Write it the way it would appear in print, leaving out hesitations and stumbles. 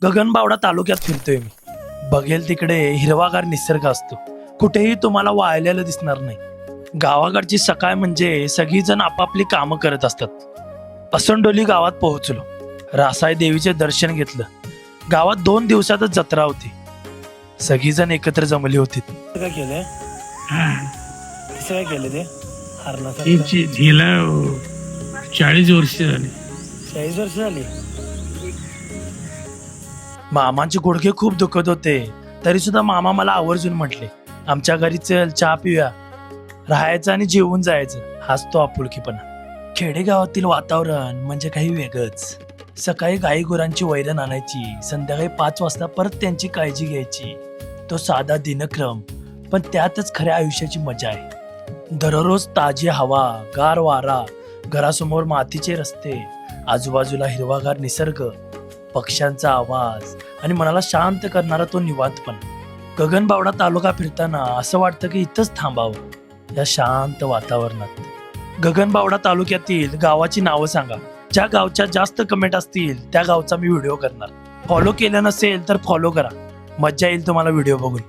गगनबावडा तालुक्यात फिरतोय मी. बघेल तिकडे हिरवागार निसर्ग असतो. कुठेही तुम्हाला वाळलेलं दिसणार नाही. गावाकडची सकाळ म्हणजे सगळीजण आपापली कामं करत असतात. असंडोली गावात पोहोचलो. रासाई देवीचे दर्शन घेतलं. गावात 2 दिवसातच जत्रा होती. सगळीजण एकत्र जमली होती. काय केलंय? काय केलं ते हिला 40 वर्ष झाली. 40 वर्ष झाली. मामांचे गुडघे खूप दुखत होते, तरी सुद्धा मामा मला आवर्जून म्हटले, आमच्या घरी चल, चहा पिऊया. राहायचं आणि जेवून जायचं, हाच तो आपुलकीपणा. खेडेगावातील वातावरण म्हणजे काही वेगळंच. सकाळी गाई गुरांची वैरण आणायची, संध्याकाळी 5 वाजता परत त्यांची काळजी घ्यायची. तो साधा दिनक्रम, पण त्यातच खऱ्या आयुष्याची मजा आहे. दररोज ताजी हवा, गार वारा, घरासमोर मातीचे रस्ते, आजूबाजूला हिरवागार निसर्ग, पक्ष्यांचा आवाज आणि मनाला शांत करणारा तो निवांतपणा. गगनबावडा तालुका फिरताना असं वाटतं की इथंच थांबावं या शांत वातावरणात. गगनबावडा तालुक्यातील गावाची नावं सांगा. ज्या गावच्या जास्त कमेंट असतील त्या गावचा मी व्हिडिओ करणार. फॉलो केलं नसेल तर फॉलो करा. मज्जा येईल तुम्हाला व्हिडिओ बघून.